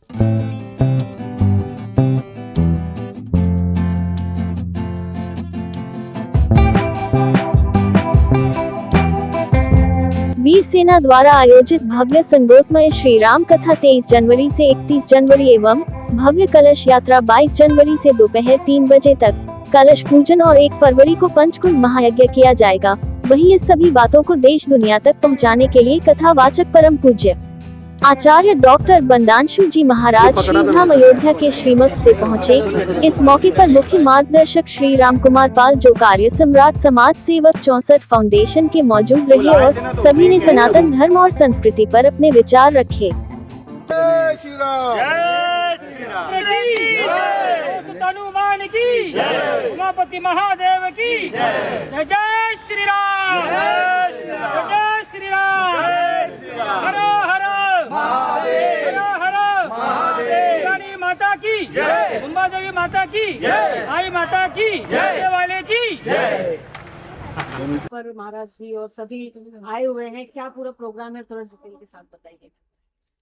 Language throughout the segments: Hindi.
वीर सेना द्वारा आयोजित भव्य संगोत्मय श्री राम कथा 23 जनवरी से 31 जनवरी एवं भव्य कलश यात्रा 22 जनवरी से दोपहर 3 बजे तक, कलश पूजन और 1 फरवरी को पंचकुंड महायज्ञ किया जाएगा। वहीं इस सभी बातों को देश दुनिया तक पहुंचाने के लिए कथावाचक परम पूज्य आचार्य डॉक्टर बंदांशु जी महाराज श्रीधाम अयोध्या के श्रीमठ से पहुंचे। इस मौके पर मुख्य मार्गदर्शक श्री राम कुमार पाल, जो कार्य सम्राट समाज सेवक 64 फाउंडेशन के मौजूद रहे और सभी ने सनातन धर्म और संस्कृति पर अपने विचार रखे। जय श्री राम, जय श्री राम, हनुमान की जय, उमापति महादेव की जय, जय श्री राम, जय श्री राम, हर हर महादेव, हर हर महादेव, रानी माता की जय, मुंबा देवी माता की जय, आई माता की जय, वाले की जय। पर महाराज जी और सभी आए हुए हैं, क्या पूरा प्रोग्राम है, थोड़ा डिटेल के साथ बताइए।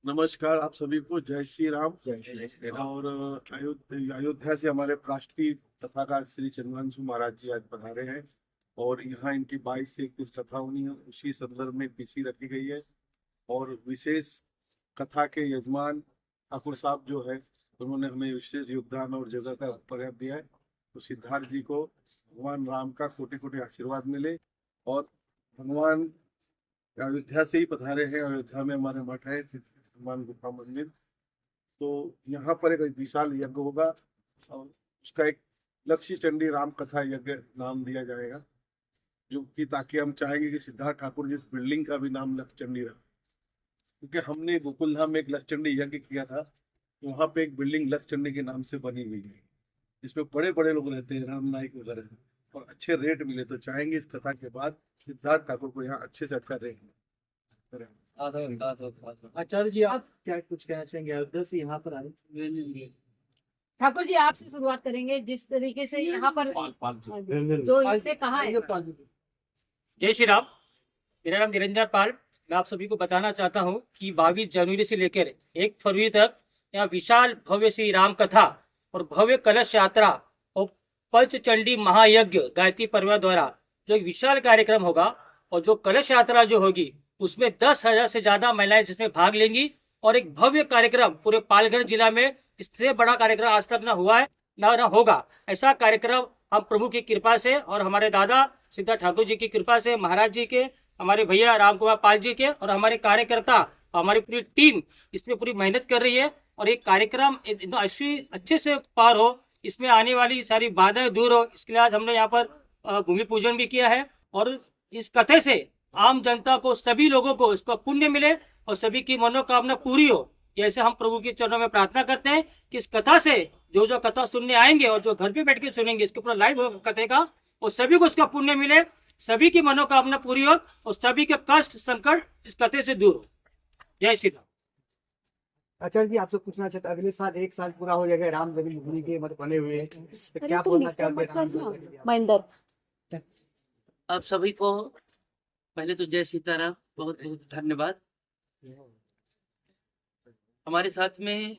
नमस्कार आप सभी को, जय श्री राम। और अयोध्या से हमारे राष्ट्रीय कथाकार श्री चंद्रांशु महाराज जी आज पधारे हैं और यहाँ इनकी 22 से 31 कथा होनी है, उसी संदर्भ में पीसी रखी गई है। और विशेष कथा के यजमान ठाकुर साहब जो है, उन्होंने हमें विशेष योगदान और जगह का पर्याप्त दिया है। तो सिद्धार्थ जी को भगवान राम का कोटि कोटि आशीर्वाद मिले। और भगवान अयोध्या से ही पधारे हैं, अयोध्या में हमारे मठ है हनुमान गुफा मंदिर, तो यहाँ पर एक विशाल यज्ञ होगा और उसका एक लक्ष्य चंडी राम कथा यज्ञ नाम दिया जाएगा, जो कि ताकि हम चाहेंगे कि सिद्धार्थ ठाकुर जी इस बिल्डिंग का भी नाम लक्ष्य चंडी रहे, क्योंकि हमने गोकुलधाम में एक लक्ष्य चंडी यज्ञ किया था, वहाँ पे एक बिल्डिंग लक्ष्य चंडी के नाम से बनी हुई है, जिसमें बड़े बड़े लोग रहते हैं, राम नाइक वगैरह, और अच्छे रेट मिले। तो चाहेंगे इस कथा के बाद सिद्धार्थ ठाकुर को यहाँ अच्छे से अच्छा रेट मिले। आचार्य जी, आप क्या कुछ कहना चाहेंगे अयोध्या से यहाँ पर आए? ठाकुर जी आपसे शुरुआत करेंगे, जिस तरीके से यहाँ पर जो इनसे कहा है। जय श्री राम, मेरा नाम निरंजन पाल। मैं आप सभी को बताना चाहता हूँ कि 22 जनवरी से लेकर 1 फरवरी तक यहाँ विशाल भव्य श्री राम कथा और भव्य कलश यात्रा और पंचचंडी महायज्ञ गायत्री परिवार द्वारा जो एक विशाल कार्यक्रम होगा, और जो कलश यात्रा जो होगी उसमें 10,000 से ज्यादा महिलाएं जिसमें भाग लेंगी, और एक भव्य कार्यक्रम पूरे पालघर जिला में इससे बड़ा कार्यक्रम आज तक न हुआ है न होगा। ऐसा कार्यक्रम हम प्रभु की कृपा से और हमारे दादा सिद्धार्थ ठाकुर जी की कृपा से, महाराज जी के, हमारे भैया राम कुमार पाल जी के और हमारे कार्यकर्ता, हमारी पूरी टीम इसमें पूरी मेहनत कर रही है। और एक कार्यक्रम अच्छे से पार हो, इसमें आने वाली सारी बाधाएं दूर हो, इसके लिए आज हमने यहाँ पर भूमि पूजन भी किया है। और इस कथे से आम जनता को, सभी लोगों को इसको पुण्य मिले और सभी की मनोकामना पूरी हो, ऐसे हम प्रभु के चरणों में प्रार्थना करते हैं कि इस कथा से जो कथा सुनने आएंगे और जो घर पे बैठ के सुनेंगे, इसके ऊपर लाइव कथे का, और सभी को इसका पुण्य मिले, सभी की मनोकामना पूरी हो और सभी के कष्ट संकट इस कथे से दूर हो। जय श्री राम। आचार्य जी आपसे पूछना चाहता, अगले साल 1 साल पूरा हो जाएगा राम जन्मभूमि के मतलब बने हुए, तो क्या बोलना चाहते हैं महेंद्र? आप सभी को पहले तो जय सीताराम, बहुत बहुत धन्यवाद। हमारे साथ में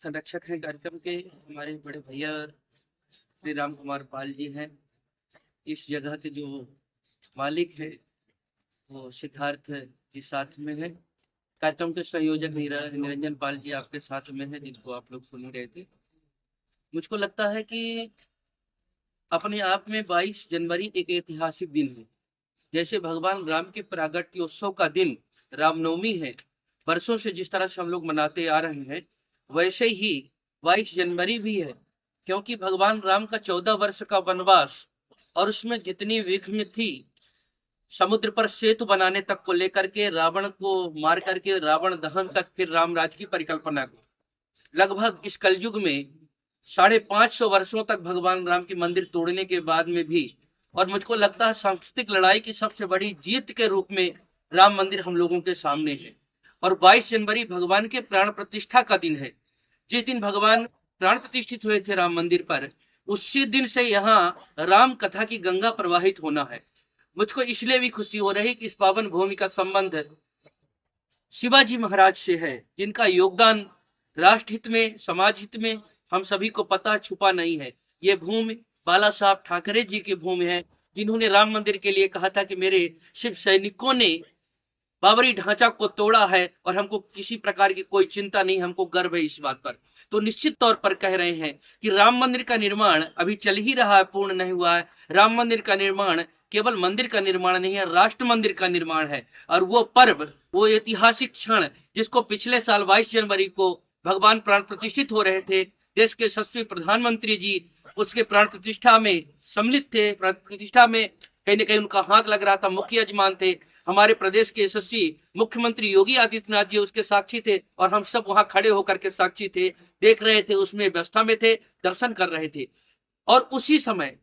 संरक्षक हैं कार्यक्रम के, हमारे बड़े भैया श्री राम कुमार पाल जी हैं। इस जगह के जो मालिक है वो सिद्धार्थ जी साथ में है। कार्यक्रम के संयोजक निरंजन पाल जी आपके साथ में है, जिनको आप लोग सुन ही रहे थे। मुझको लगता है कि अपने आप में 22 जनवरी एक ऐतिहासिक दिन है। जैसे भगवान राम के प्रागट्योत्सव का दिन रामनवमी है, वर्षों से जिस तरह से हम लोग मनाते आ रहे हैं, वैसे ही 22 जनवरी भी है, क्योंकि भगवान राम का 14 वर्ष का वनवास और उसमें जितनी विघ्न थी, समुद्र पर सेतु बनाने तक को लेकर के, रावण को मार करके रावण दहन तक, फिर राम राज्य की परिकल्पना को, लगभग इस कलयुग में 550 वर्षों तक भगवान राम की मंदिर तोड़ने के बाद में भी, और मुझको लगता है सांस्कृतिक लड़ाई की सबसे बड़ी जीत के रूप में राम मंदिर हम लोगों के सामने है। और 22 जनवरी भगवान के प्राण प्रतिष्ठा का दिन है। जिस दिन भगवान प्राण प्रतिष्ठित हुए थे राम मंदिर पर, उसी दिन से यहाँ राम कथा की गंगा प्रवाहित होना है। मुझको इसलिए भी खुशी हो रही कि इस पावन भूमि का संबंध शिवाजी महाराज से है, जिनका योगदान राष्ट्रहित में, समाज हित में हम सभी को पता छुपा नहीं है। ये भूमि बाला साहब ठाकरे जी की भूमि है, जिन्होंने राम मंदिर के लिए कहा था कि मेरे शिव सैनिकों ने बाबरी ढांचा को तोड़ा है और हमको किसी प्रकार की कोई चिंता नहीं, हमको गर्व है इस बात पर। तो निश्चित तौर पर कह रहे हैं कि राम मंदिर का निर्माण अभी चल ही रहा है, पूर्ण नहीं हुआ है। राम मंदिर का निर्माण केवल मंदिर का निर्माण नहीं है, राष्ट्र मंदिर का निर्माण है। और वो पर्व, वो ऐतिहासिक क्षण जिसको पिछले साल 22 जनवरी को भगवान प्राण प्रतिष्ठित हो रहे थे, देश के यशस्वी प्रधानमंत्री जी उसके प्राण प्रतिष्ठा में सम्मिलित थे। प्राण प्रतिष्ठा में कहीं न कहीं उनका हाथ लग रहा था, मुख्य यजमान थे। हमारे प्रदेश के यशस्वी मुख्यमंत्री योगी आदित्यनाथ जी उसके साक्षी थे और हम सब वहां खड़े होकर के साक्षी थे, देख रहे थे, उसमें व्यवस्था में थे, दर्शन कर रहे थे। और उसी समय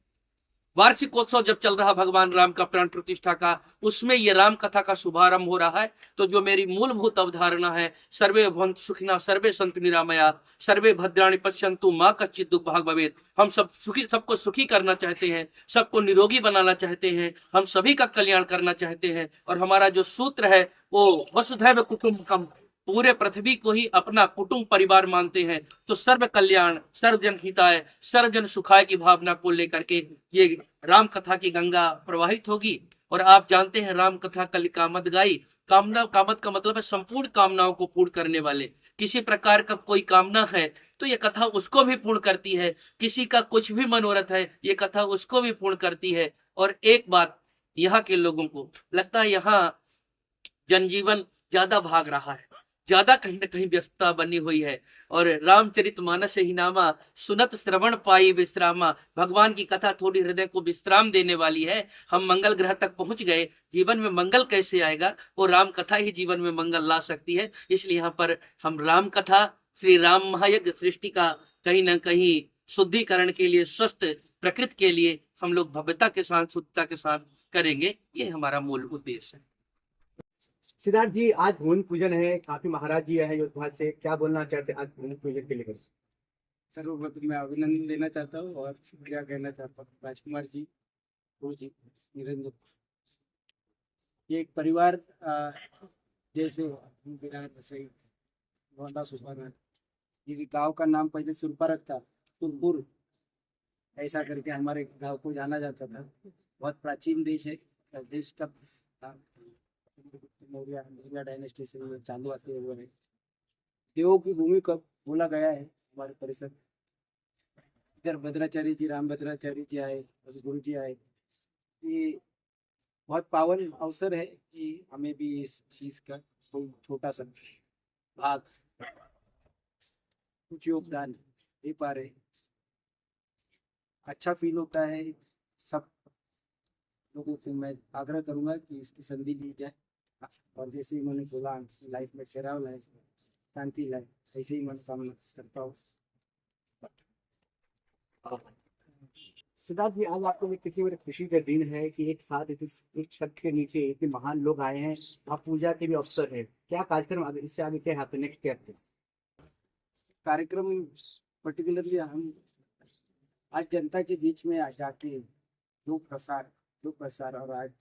वार्षिकोत्सव जब चल रहा भगवान राम का प्राण प्रतिष्ठा का, उसमें ये राम कथा का शुभारंभ हो रहा है। तो जो मेरी मूलभूत अवधारणा है, सर्वे भवन्तु सुखिनः सर्वे सन्तु निरामया सर्वे भद्राणि पश्यन्तु मा कश्चित् दुःख भाग् भवेत्। हम सब सुखी, सबको सुखी करना चाहते हैं, सबको निरोगी बनाना चाहते हैं, हम सभी का कल्याण करना चाहते हैं। और हमारा जो सूत्र है वो वसुधैव कुटुम्बकम, पूरे पृथ्वी को ही अपना कुटुंब परिवार मानते हैं। तो सर्व कल्याण, सर्वजन हिताय, सर्वजन सुखाय की भावना को लेकर के ये राम कथा की गंगा प्रवाहित होगी। और आप जानते हैं राम कथा कल कामद गाई, कामना, कामद का मतलब है संपूर्ण कामनाओं को पूर्ण करने वाले। किसी प्रकार का कोई कामना है तो ये कथा उसको भी पूर्ण करती है, किसी का कुछ भी मनोरथ है ये कथा उसको भी पूर्ण करती है। और एक बात यहाँ के लोगों को लगता है, यहाँ जनजीवन ज्यादा भाग रहा है, ज्यादा कहीं न कहीं व्यस्तता बनी हुई है। और रामचरितमानस ही नामा सुनत श्रवण पाई विश्रामा, भगवान की कथा थोड़ी हृदय को विश्राम देने वाली है। हम मंगल ग्रह तक पहुंच गए, जीवन में मंगल कैसे आएगा, वो राम कथा ही जीवन में मंगल ला सकती है। इसलिए यहाँ पर हम राम कथा, श्री राम महायज्ञ सृष्टि का कहीं ना कहीं शुद्धिकरण के लिए, स्वस्थ प्रकृति के लिए हम लोग भव्यता के साथ, शुद्धता के साथ करेंगे। ये हमारा मूल उद्देश्य है। सिद्धार्थ जी, आज भूमि पूजन है, काफी महाराज जी आए हैं अयोध्या से, क्या बोलना चाहते हैं आज भूमि पूजन के लेकर? सर्वप्रथम मैं अभिनंदन देना चाहता हूँ और शुक्रिया कहना चाहता हूँ राजकुमार जी, गुरु जी, निरंजन। ये एक परिवार जैसे मोहनदास सुरपारा, ये गांव का नाम पहले सुरपारक था, सुरपुर ऐसा करके हमारे गांव को जाना जाता था। बहुत प्राचीन देश है, देश का मौर्य डायनेस्टी से चालू आते हुए है। देवों की भूमि कब बोला गया है हमारे परिसर। इधर भद्राचार्य जी, राम भद्राचार्य जी आए, गुरु जी आए। ये बहुत पावन अवसर है कि हमें भी इस चीज का कोई छोटा सा भाग, कुछ योगदान दे पा रहे। अच्छा फील होता है। सब लोगों को मैं आग्रह करूंगा कि इसकी संधि ली जाए और जैसे ही उन्होंने बोला लाइफ में ठहराव लाए, शांति लाए, ऐसे ही मनोकामना करता हूँ। सिद्धार्थ जी, आज आपको एक किसी बड़े खुशी का दिन है कि एक साथ एक छत के नीचे इतने महान लोग आए हैं, आप पूजा के भी अवसर है। क्या कार्यक्रम आगे, इससे आगे क्या है, नेक्स्ट क्या है कार्यक्रम? पर्टिकुलरली हम आज जनता के बीच में आ जाके जो प्रसार और आज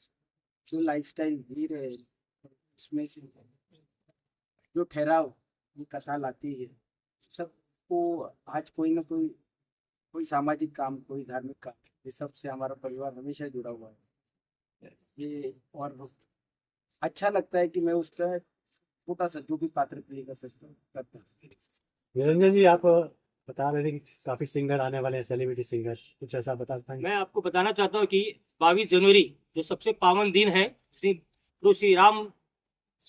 जो लाइफस्टाइल जी रहे, उसमें से जो ठहराव ये कथा लाती है, सबको आज कोई ना कोई सामाजिक काम, कोई धार्मिक काम, ये सब से हमारा परिवार हमेशा जुड़ा हुआ है। ये और अच्छा लगता है कि मैं उसका छोटा सा जो भी पात्र प्ले कर सकता हूँ करता हूँ। निरंजन जी, आप बता रहे थे कि काफी सिंगर आने वाले हैं, सेलिब्रिटी सिंगर, कुछ ऐसा बता पाएंगे? मैं आपको बताना चाहता हूँ कि 22 जनवरी जो सबसे पावन दिन है, श्री राम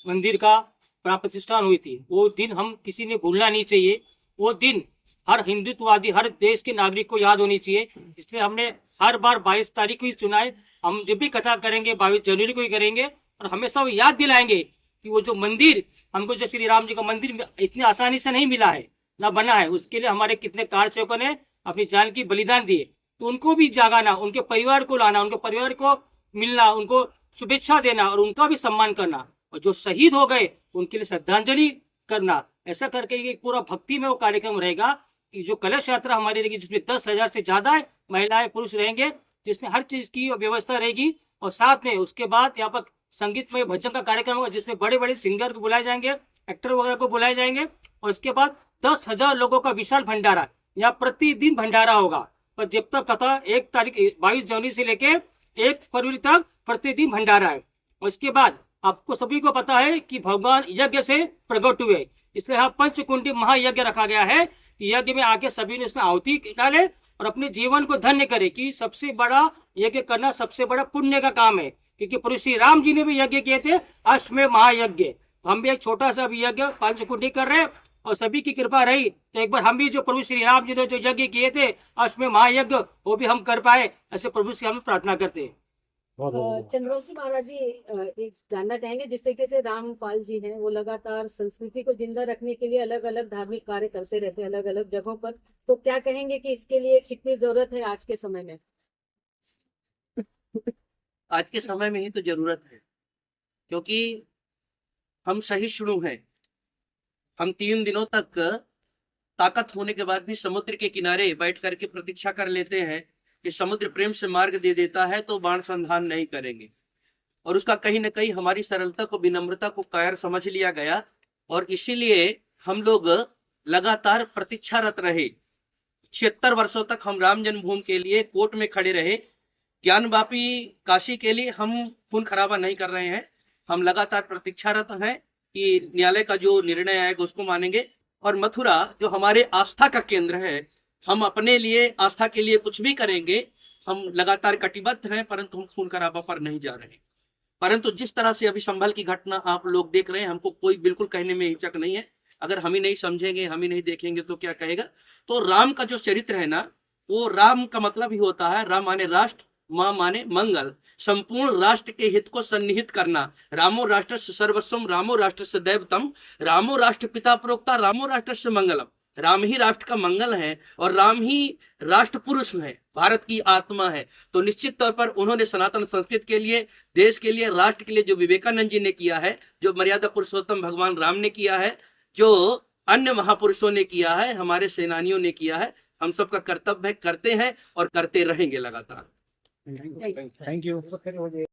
मंदिर का प्राण प्रतिष्ठान हुई थी, वो दिन हम किसी ने भूलना नहीं चाहिए। वो दिन हर हिंदुत्ववादी, हर देश के नागरिक को याद होनी चाहिए। इसलिए हमने हर बार 22 तारीख को ही चुना है। हम जब भी कथा करेंगे 22 जनवरी को ही करेंगे और हमेशा वो याद दिलाएंगे कि वो जो मंदिर हमको, जो श्री राम जी का मंदिर इतनी आसानी से नहीं मिला है, ना बना है, उसके लिए हमारे कितने कारसेवकों ने अपनी जान की बलिदान दिए। तो उनको भी जागाना, उनके परिवार को लाना, उनके परिवार को मिलना, उनको शुभेच्छा देना और उनका भी सम्मान करना, और जो शहीद हो गए उनके लिए श्रद्धांजलि करना। ऐसा करके एक पूरा भक्ति में वो कार्यक्रम रहेगा कि जो कलश यात्रा हमारी रहेगी, जिसमें 10,000 से ज्यादा महिलाएं पुरुष रहेंगे, जिसमें हर चीज की व्यवस्था रहेगी। और साथ में उसके बाद यहाँ पर संगीतमय भजन का कार्यक्रम होगा, जिसमें बड़े बड़े सिंगर को बुलाए जाएंगे, एक्टर वगैरह को बुलाए जाएंगे। और उसके बाद 10,000 लोगों का विशाल भंडारा, यहाँ प्रतिदिन भंडारा होगा। पर जब तक कथा 22 जनवरी से लेके 1 फरवरी तक प्रतिदिन भंडारा है। और उसके बाद आपको सभी को पता है कि भगवान यज्ञ से प्रकट हुए, इसलिए यहाँ पंचकुंडी महायज्ञ रखा गया है कि यज्ञ में आके सभी ने उसमें आहुति डाले और अपने जीवन को धन्य करे, कि सबसे बड़ा यज्ञ करना सबसे बड़ा पुण्य का काम है। क्योंकि प्रभु श्री राम जी ने भी यज्ञ किए थे, अश्वमेध महायज्ञ। तो हम भी एक छोटा सा भी यज्ञ पंचकुंडी कर रहे हैं और सभी की कृपा रही तो एक बार हम भी जो प्रभु श्री राम जी ने जो यज्ञ किए थे अश्वमेध महायज्ञ, वो भी हम कर पाए, ऐसे प्रभु से हम प्रार्थना करते हैं। चंद्रवंशी महाराज जी, एक जानना चाहेंगे, जिस तरीके से रामपाल जी हैं वो लगातार संस्कृति को जिंदा रखने के लिए अलग अलग धार्मिक कार्य करते रहते हैं अलग अलग जगहों पर, तो क्या कहेंगे कि इसके लिए कितनी जरूरत है आज के समय में? आज के समय में ही तो जरूरत है, क्योंकि हम सहिष्णु हैं। हम 3 दिनों तक ताकत होने के बाद भी समुद्र के किनारे बैठ करके प्रतीक्षा कर लेते हैं कि समुद्र प्रेम से मार्ग दे देता है तो बाण संधान नहीं करेंगे। और उसका कहीं ना कहीं हमारी सरलता को, विनम्रता को कायर समझ लिया गया और इसीलिए हम लोग लगातार प्रतीक्षारत रहे। 76 वर्षों तक हम राम जन्मभूमि के लिए कोर्ट में खड़े रहे। ज्ञानवापी काशी के लिए हम खून खराबा नहीं कर रहे हैं, हम लगातार प्रतीक्षारत हैं कि न्यायालय का जो निर्णय आएगा उसको मानेंगे। और मथुरा जो हमारे आस्था का केंद्र है, हम अपने लिए आस्था के लिए कुछ भी करेंगे। हम लगातार कटिबद्ध हैं, परंतु हम खून खराबा पर नहीं जा रहे। परंतु जिस तरह से अभी संभल की घटना आप लोग देख रहे हैं, हमको कोई बिल्कुल कहने में हिचक नहीं है। अगर हम ही नहीं समझेंगे, हम ही नहीं देखेंगे तो क्या कहेगा। तो राम का जो चरित्र है ना, वो राम का मतलब ही होता है, राम माने राष्ट्र, माँ माने मंगल, संपूर्ण राष्ट्र के हित को सन्निहित करना। रामो राष्ट्र सर्वस्वम, रामो राष्ट्र से दैवतम, रामो राष्ट्र पिता प्रोक्ता, रामो राष्ट्र से मंगलम। राम ही राष्ट्र का मंगल है और राम ही राष्ट्र पुरुष है, भारत की आत्मा है। तो निश्चित तौर पर उन्होंने सनातन संस्कृति के लिए, देश के लिए, राष्ट्र के लिए जो विवेकानंद जी ने किया है, जो मर्यादा पुरुषोत्तम भगवान राम ने किया है, जो अन्य महापुरुषों ने किया है, हमारे सेनानियों ने किया है, हम सबका कर्तव्य है, करते हैं और करते रहेंगे लगातार। Thank you.